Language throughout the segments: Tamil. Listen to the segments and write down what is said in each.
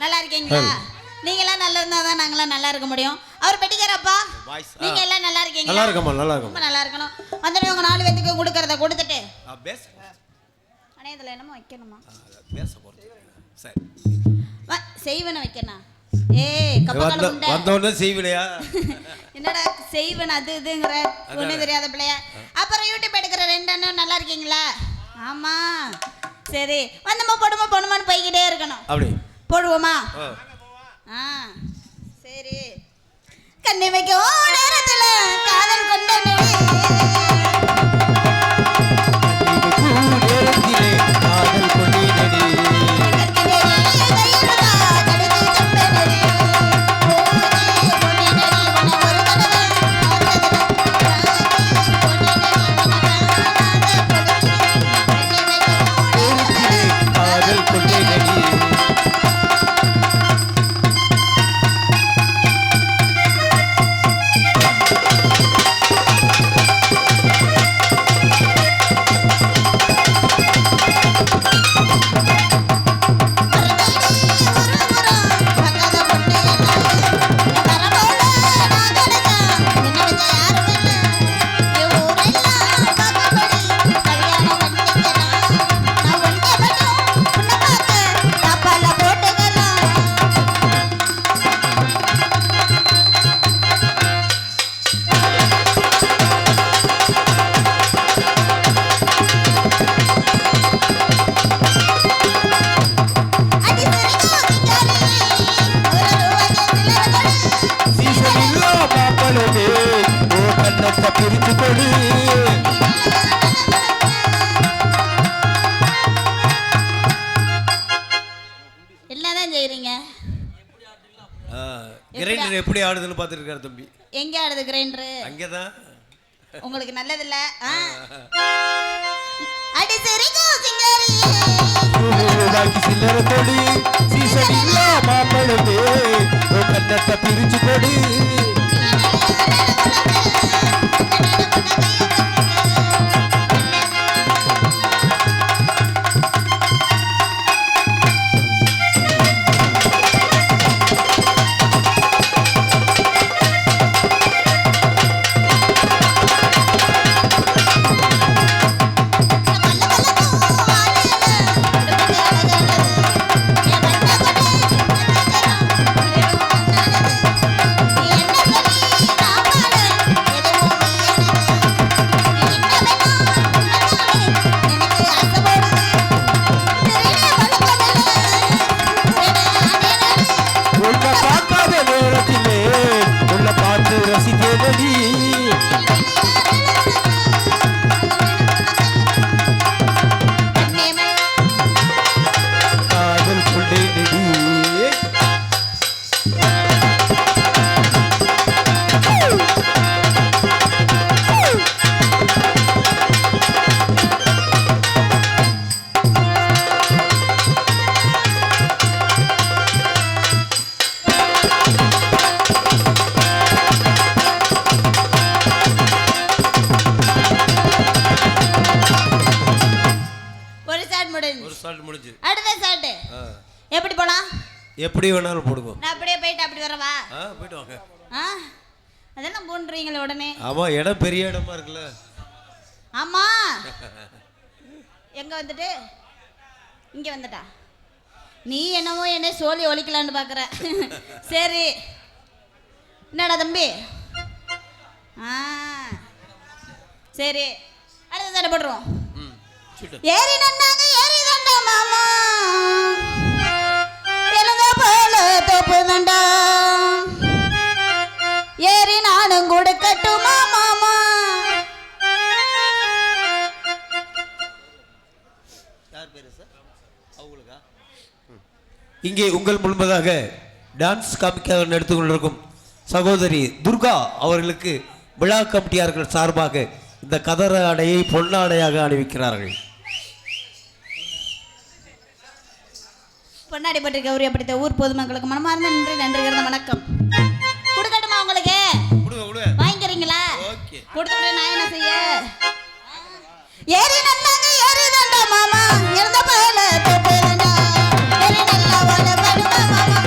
நல்லா இருக்கீங்களா? நீங்க எல்லாம் நல்லா இருந்தா தான் நாங்களாம் நல்லா இருக்க முடியும். அவர் பெட்டிக்காரப்பா, நீங்க எல்லாம் நல்லா இருக்கீங்களா? நல்லா இருக்கமா, நல்லா இருக்கமா. ரொம்ப நல்லா இருக்கணும். வந்துட்டு உங்க 4 பேத்துக்கு கொடுக்கறத கொடுத்துட்டு பேச அண்ணே இதுல என்னமோ வைக்கணுமா? பேச போறது. சரி. செய்வன வைக்கணும். ஏய் கப்பக்கால முண்டை. வந்தவனே செய்விலையா? என்னடா செய்வன அது இதுங்கற ஒண்ணே தெரியாத பிள்ளையா. அப்புறம் யூடியூப் எடுக்கிற 2 அண்ணன் நல்லா இருக்கீங்களா? ஆமா. சரி வந்தமா போடுமான்னு போய்கிட்டே இருக்கணும். அப்படி போடுவோமா? சரி. கண்ணை வைக்கும் நேரத்துல காதல் கொண்டனே காதல் கொண்டனே கிரைண்டர் எப்படி ஆடுதுன்னு பார்த்துட்டு இருக்காரு தம்பி. எங்க ஆடுது கிரைண்டர்? அங்கதான். உங்களுக்கு நல்லது இல்ல. அடி சரிகோ சிங்கரி பாக்கி சில்லற கொடி சீசன் இல்ல மாப்பளவே ஓ கண்ணத்தை பிரிச்சு கொடி எப்படி போலாம்? எப்படி வேணாலும் போடுங்க. நான் அப்படியே போயிட்டு அப்படி வரவா? போயிட்டு வாங்க. அதெல்லாம் போன்றீங்களே உடனே. ஆமா இடம் பெரிய இடமா இருக்குல்ல. ஆமா. எங்க வந்துட்டு இங்க வந்துட்டா. நீ என்னமோ என்ன சோலி ஒலிக்கலான்னு பாக்குற. சரி என்னடா தம்பி? சரி அடுத்த தடவை போடுறோம். ஏறி நன்னாங்க ஏறி தண்டா மாமா எழுத போல தோப்பு தண்டா ஏறி நானும் கொடுக்கட்டுமா மாமா. இங்கே உங்கள் முன்பதாக டான்ஸ் காமிக்க எடுத்துக்கொண்டிருக்கும் சகோதரி துர்கா அவர்களுக்கு விழா கமிட்டியார்கள் சார்பாக இந்த கதர ஆடையை பொன்னாடையாக அணிவிக்கிறார்கள். பொன்னாடி பற்றி கௌரி அப்படித்த ஊர் பொதுமக்களுக்கு மனமார்ந்த நன்றிகிறத வணக்கம். கொடுக்கட்டுமா உங்களுக்கு? வாங்கிக்கிறீங்களா? கொடுத்துட்டு நான் என்ன செய்ய? ஏறி நன்னாங்க ஏறி தண்டா மாமா எழுத போல தோப்பு தண்டா ஏறி நல்லா வாழ படுமா மாமா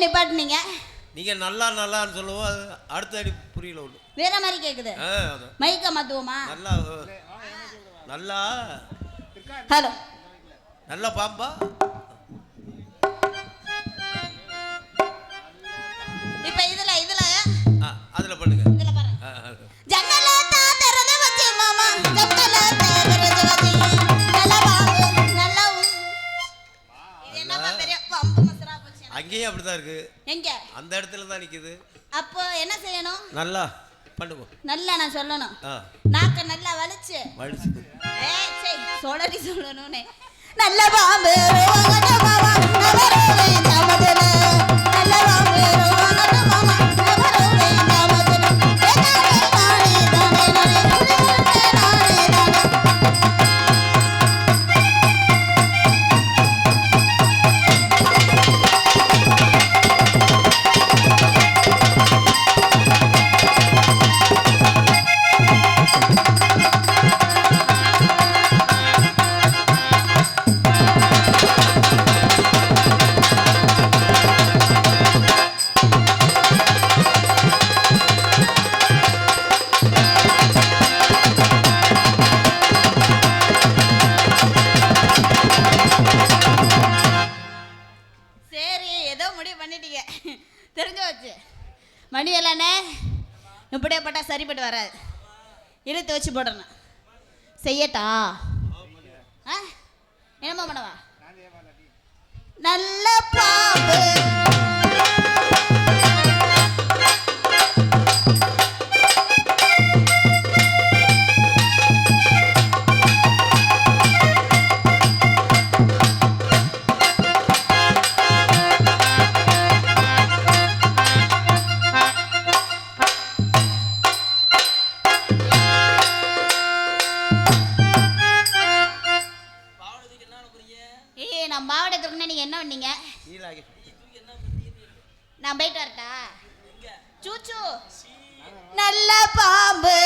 நிப்பாட்டுனீங்க? நீங்க நல்லா நல்லான்னு சொல்லுவோம், அது அடுத்த அடி புரியல ஒண்ணு. வேற மாதிரி கேக்குது. மைக்க மாத்துவோமா? நல்லா நல்லா ஹலோ நல்ல பாம்பா. இப்ப இதுல அதுல பண்ணுங்க. இதுல பாருங்க. ஜன்னல தாத்தறத வச்சி மாமா, ஜன்னல தாத்தறத வச்சி நல்லா இது என்னப்பா பெரிய பம்பு மசரா போச்சு. அங்கேயும் அப்படிதான் இருக்கு. எங்க? அந்த இடத்துல தான் நிக்குது. அப்போ என்ன செய்யணும்? நல்லா பண்ணுங்க. நல்லா நான் சொல்லணும். நாக்க நல்லா வலிச்சு ஏய் சரி சொல்லடி சொல்லணும்னே. நல்ல பாம்பு ரோகன மாமா நவரோவே தாமதல, நல்ல பாம்பு ரோகன மாமா நவரோவே தாமதல, தானே தானே தானே தெரிஞ்சு வச்சு மணி எல்லானே இப்படியே போட்டால் சரிப்பட்டு வராது. இழுத்து வச்சு போடணும். செய்யட்டா? என்னம்மா பண்ணவா? நல்ல பாம்பு நான் போயிட்டு வரட்டா? சூச்சு நல்ல பாம்பு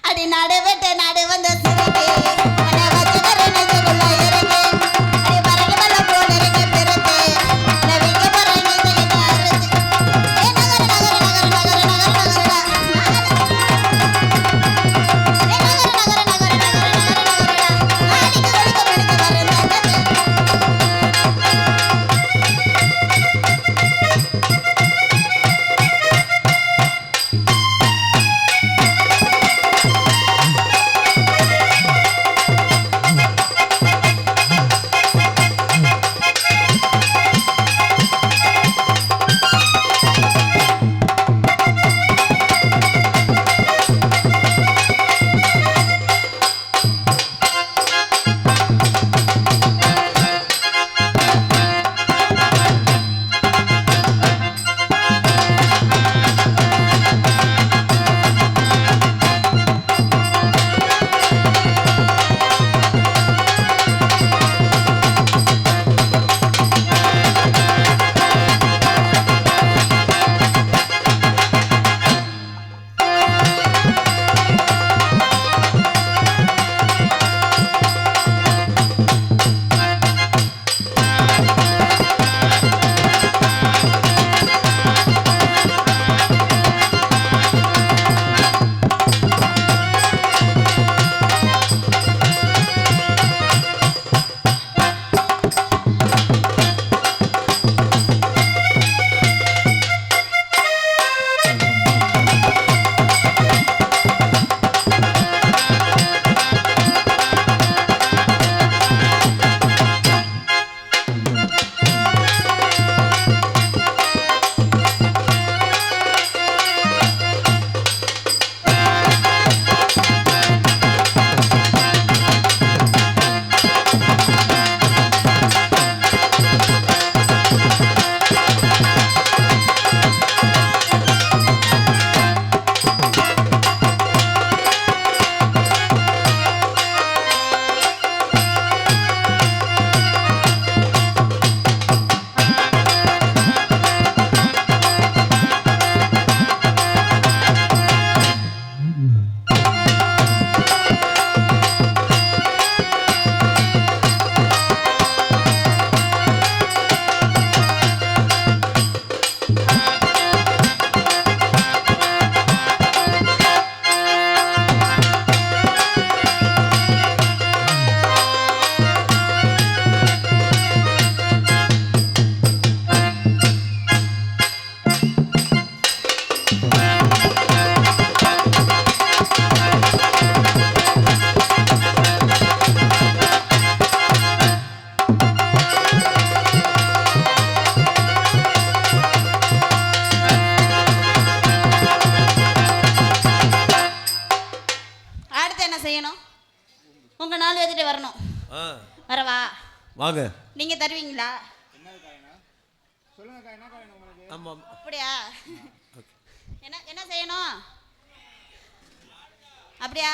அடி நாடு விட்டு நாடு வந்த சிறுகே வரவா? வாங்க. நீங்க தருவீங்களா? ஆமாம். அப்படியா? என்ன என்ன செய்யணும்? அப்படியா?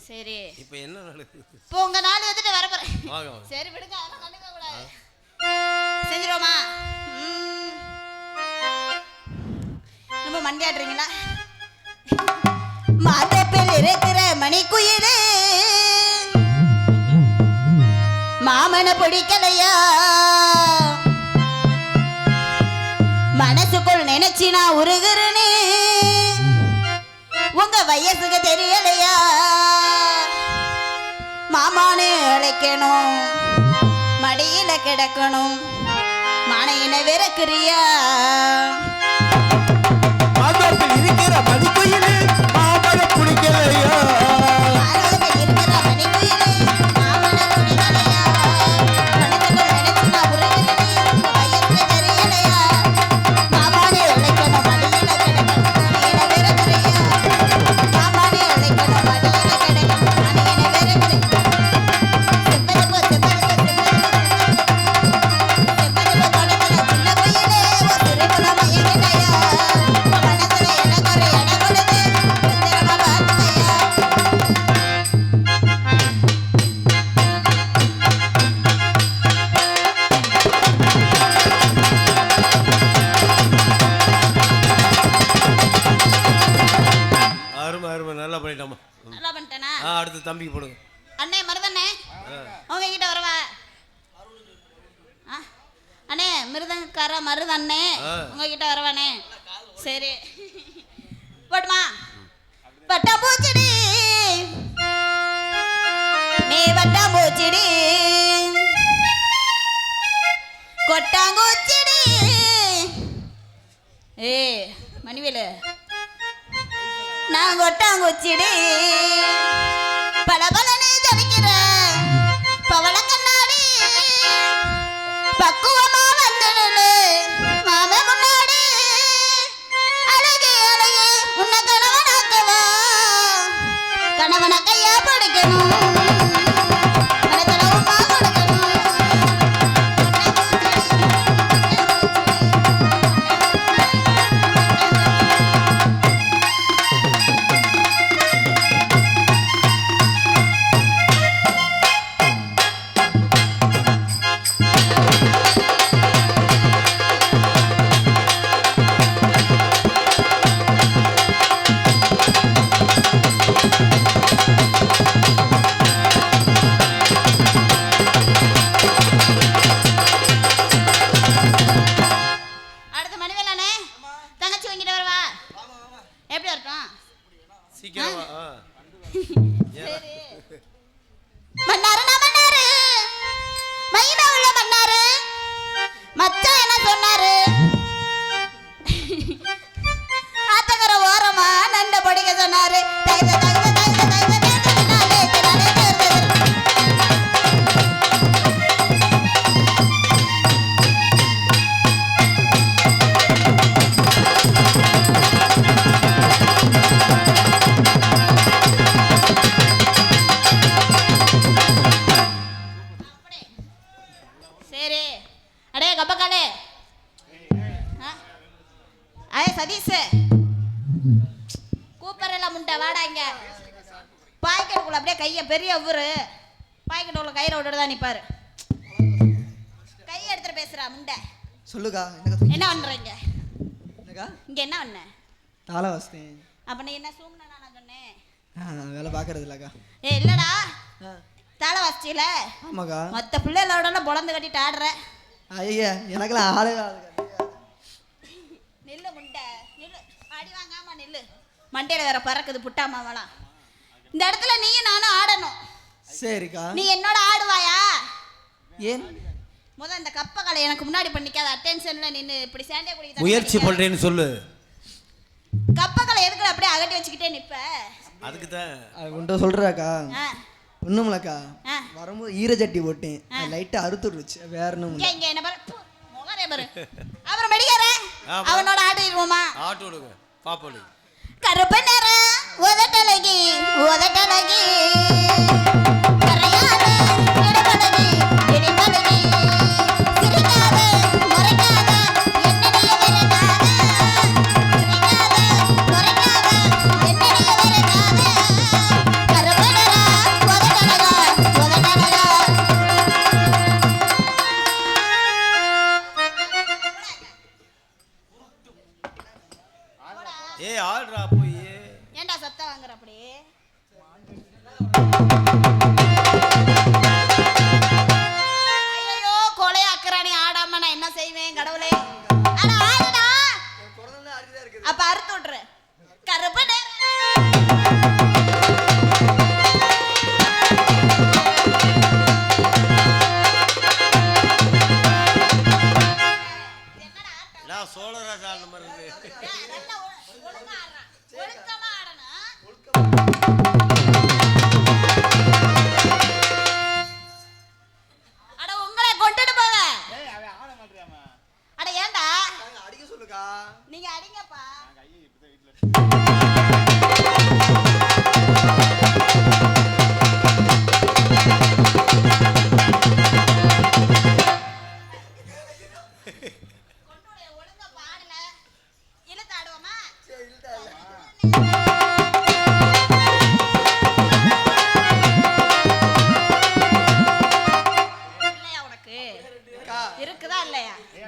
சரி. இப்போ என்ன நடக்குது? இப்போ உங்க நாள் வந்துட்டு வர போறேன். வாங்க. சரி விடுங்க, அதெல்லாம் கண்டுக்க கூடாது. செஞ்சிரோமா? ரொம்ப மண்டியாடுறீங்களா? மாதப்பில் இருக்கிற மணிக்குயிலே மாமன பிடிக்கலையா? மனசுக்குள் நினைச்சு நான் உருகுறனே, உங்க வயசுக்கு தெரியலையா? மாமானு அழைக்கணும், மடியில கிடக்கணும், மனையின விறக்குறியா? இருக்கிற மதிக்குயிலே மாமன பிடிக்கலையா? அடுத்து தம்பிக்கு போடுங்க. அண்ணே மருதண்ணே, உங்ககிட்ட வரவா? அண்ணே மிருதங்கார மருதண்ணே, உங்ககிட்ட வரவானே? சரி போடுமா? பட்டாம்பூச்சிடி நீ பட்டாம்பூச்சிடி கொட்டாங்கூச்சிடி. ஏ மணிவேலு, நான் கொட்டாங்குச்சிடி பல பலனே ஜனிக்கிற பவள கண்ணாடி பக்குவமா வந்துடலு மாம முன்னாடி. அழகே அழகே உன்னை கணவனாக்கவா, கணவன கையா படுக்கணும், மனதளவுமா கொடுக்கணும். பெரிய ஊரு பாய்க்கிட்ட உள்ள கயிறை விட்டுட்டு தான் நிப்பாரு. கையை எடுத்துட்டு பேசுறா முண்டை. சொல்லுக்கா. என்ன பண்றீங்க? இங்க என்ன பண்ண? தாள வாசித்தேன். அப்ப நீ என்ன சூம்னா நான் சொன்னேன்? வேலை பாக்குறது இல்லக்கா. இல்லடா, தாள வாசிச்சீல? ஆமாக்கா. மத்த பிள்ளைகளோட பொளந்து கட்டிட்டு ஆடுற. ஐயா எனக்கெல்லாம் ஆளே நில்லு முண்டை நில்லு, அடி வாங்காம நில்லு. மண்டையில வேற பறக்குது புட்டாமாவலாம். இந்த இடத்துல நீயும் நானும் ஆடணும். சரிக்கா. நீ என்னோட ஆடுவாயா? ஏன் முத இந்த கப்ப கலை எனக்கு முன்னாடி பண்ணிக்காத. அட்டென்ஷன்ல நின்னு இப்படி சேண்டே குடிக்க முயற்சி பண்றேன்னு சொல்லு. கப்ப கலை எதுக்கு அப்படியே அகட்டி வச்சுக்கிட்டே நிப்ப? அதுக்கு தான் உன்ட்ட சொல்றாக்கா. ஒண்ணுமில்லக்கா, வரும்போது ஈரச்சட்டி போட்டேன், லைட்டா அறுத்துடுச்சு. வேற ஒண்ணும் இல்ல. இங்க என்ன பாரு, முகரே பாரு. அப்புறம் மெடிக்கற அவனோட ஆடிடுவோமா? ஆட்டு விடுங்க பாப்போடு. கருப்பு நிறம் உதட்டழகி உதட்டழகி கரையாத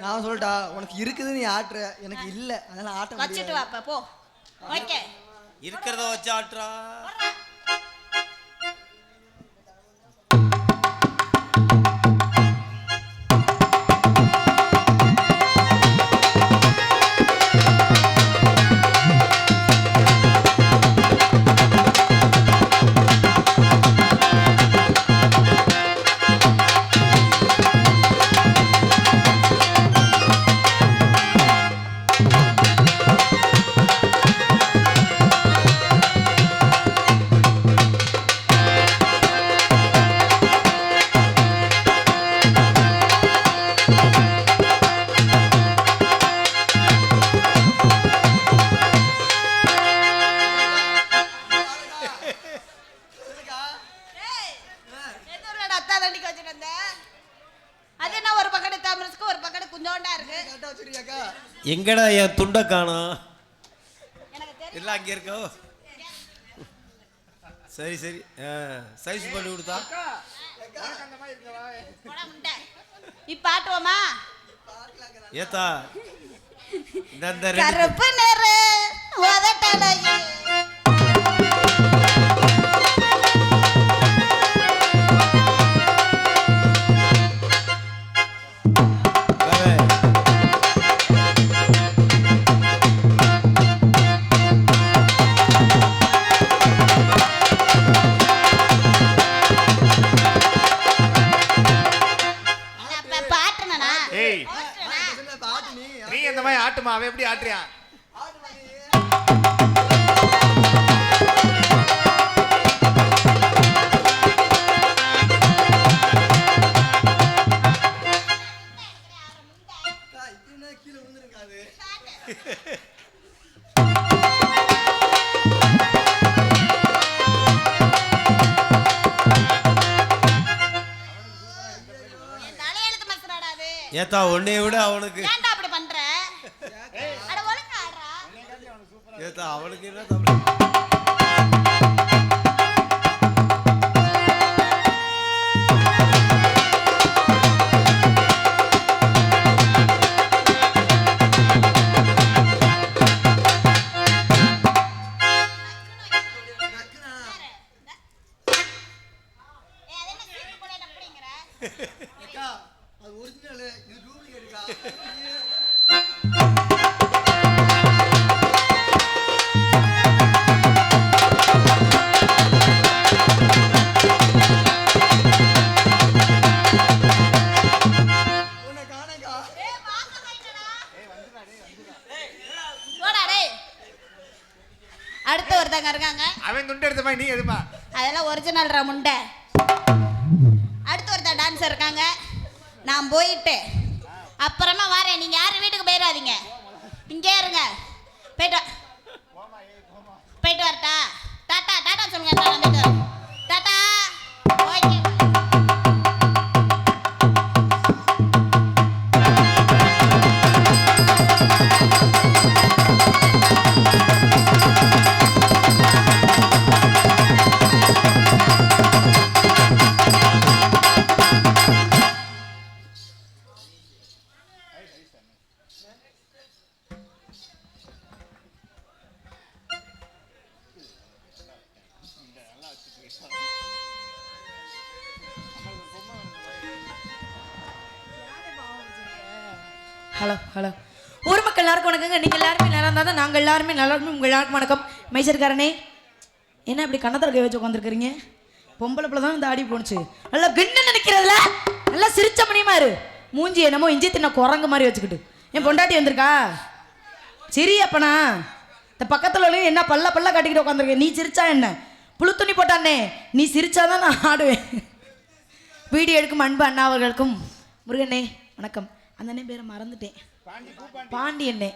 நான் சொல்லட்டா உனக்கு இருக்குது நீ ஆட்டுற எனக்கு இல்ல அதனால ஆட்ட வச்சுட்டு வாப்ப போ. ஓகே இருக்கிறத வச்சு ஆட்டுறா. எங்கடா என் துண்டை காணோம்? எல்லாம் அங்கே இருக்கோ? சரி சரி சைஸ் பண்ணி கொடுத்தா இப்ப ஆட்டுவோமா? ஏத்தா இந்த கருப்பு நிற உதட்டழகி நீ இந்த மாதிரி ஆட்டுமா? அவன் எப்படி ஆட்டுறியா? கீழே விழுந்துருக்காது. ஏத்தா உன்னைய விட அவனுக்கு அப்படி பண்ற? அட ஒழுங்கா ஆடுறா. ஏத்தா அவனுக்கு என்ன தமிழ்? அது ஒரிஜினல் இது டூப்ளிகேட்க்கா. உன்னை காணங்கா. அடுத்து ஒருத்தங்க இருக்காங்க. அவன் துண்டு எடுத்த மாதிரி நீ எடுப்பா. அதெல்லாம் ஒரிஜினல் முண்டை. அடுத்து ஒருத்தர் டான்ஸர் இருக்காங்க. நான் போயிட்டு அப்புறமா வரேன். நீங்க யாரும் வீட்டுக்கு போயிடாதீங்க, இங்கே இருங்க. போயிட்டு போயிட்டு வரட்டா? டாட்டா டாட்டா சொல்லுங்க. டாட்டா. ஓகே. ஹலோ ஹலோ ஊர் மக்கள் எல்லாருக்கும் வணக்கங்க. நீங்கள் எல்லாருமே நல்லா இருந்தால் தான் நாங்கள் எல்லாருமே நல்லா இருப்போம். உங்கள் எல்லாருக்கும் வணக்கம். மைசூர்காரனே என்ன இப்படி கண்ணத்தில் கை வச்சு உட்காந்துருக்குறீங்க? பொம்பளை பிள்ளை தான் இந்த ஆடி போணுச்சு. நல்லா கிண்ணு நினைக்கிறதுல நல்லா சிரிச்ச மணியமா இரு. மூஞ்சி என்னமோ இஞ்சி தின்ன குரங்கு மாதிரி வச்சுக்கிட்டு என் பொண்டாட்டி வந்திருக்கா? சரி அப்பனா இந்த பக்கத்தில் என்ன பல்ல பல்ல கட்டிக்கிட்டு உட்காந்துருக்கேன். நீ சிரிச்சா என்ன? புழு துணி போட்டானே நீ சிரிச்சாதான் நான் ஆடுவேன். வீடியோ எடுக்கும் அன்பு அண்ணா அவர்களுக்கும் முருகண்ணே வணக்கம். அந்த அண்ணே பேரை மறந்துட்டேன். பாண்டி அண்ணே.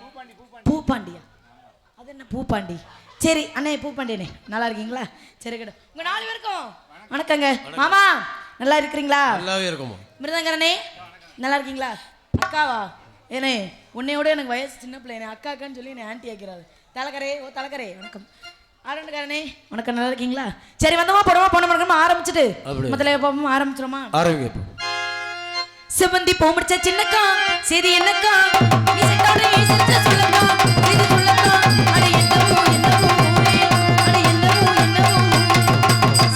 பூப்பாண்டியா? அது என்ன பூப்பாண்டி? சரி அண்ணே பூப்பாண்டி அண்ணே நல்லா இருக்கீங்களா? சரி கிட்ட உங்க 4 பேருக்கும் வணக்கங்க. மாமா நல்லா இருக்கிறீங்களா? நல்லாவே இருக்கும். மிருதங்கரனே நல்லா இருக்கீங்களா? அக்காவா? ஏனே உன்னையோட எனக்கு வயசு சின்ன பிள்ளை. என்ன அக்கா அக்கான்னு சொல்லி என்னை ஆண்டி ஆக்கிறாரு. தலைக்கரே ஓ தலைக்கரே வணக்கம். ஆரண்டுக்காரனே வணக்கம் நல்லா இருக்கீங்களா? சரி வந்தோமா போடுமா போன மறக்காம ஆரம்பிச்சுட்டு முதல்ல ஆரம்பிச்சிடுமா? ஆரம்பிங்க. செவந்தி பூ முடிச்ச சின்னக்கா சரி என்னக்கா நீ செட்டோட சிரிச்சா சொல்லக்கா இது சொல்லக்கா அட என்னவோ என்னவோ அட என்னவோ என்னவோ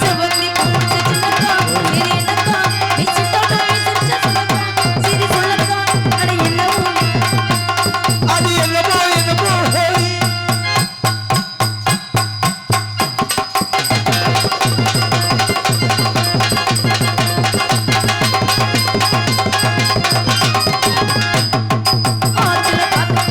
செவந்தி பூ முடிச்ச சின்னக்கா சரி என்னக்கா நீ செட்டோட சிரிச்சா சொல்லக்கா சரி சொல்லக்கா அட என்னவோ அது என்னமோ என்னமோ ஆத்துல காத்து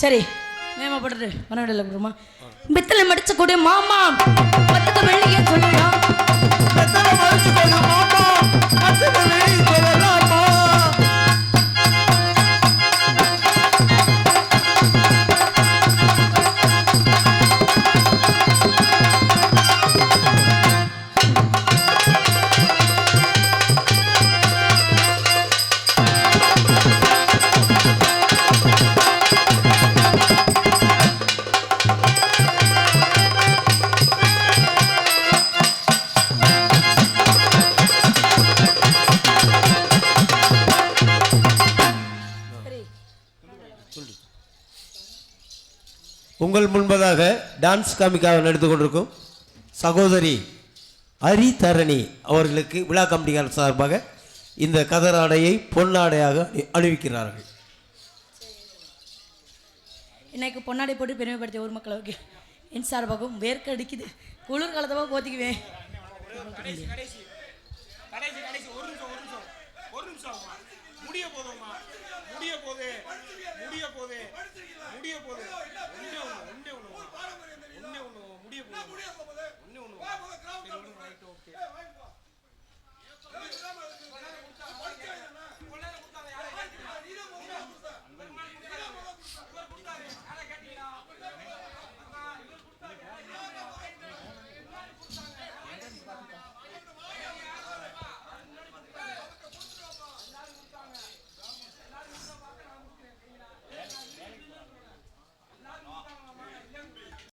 சரி மேமா போட்டுட்டு வர விடல குருமா பித்தளை மடிச்ச கூடிய மாமா பத்துக்கு வெள்ளியே சொல்லலாம் உங்கள் முன்பதாக டான்ஸ் காமிக்காக நடித்து கொண்டிருக்கும் சகோதரி ஹரிதரணி அவர்களுக்கு விழா கமிட்டியார் சார்பாக இந்த கதர் ஆடையை பொன்னாடையாக அணிவிக்கிறார்கள். இன்னைக்கு பொன்னாடை போட்டு பெருமைப்படுத்திய ஊர் மக்களுக்கு என் சார்பாகவும் வேர்க்க அடிக்குது குளிர்காலத்தவா போத்திக்குவேன்.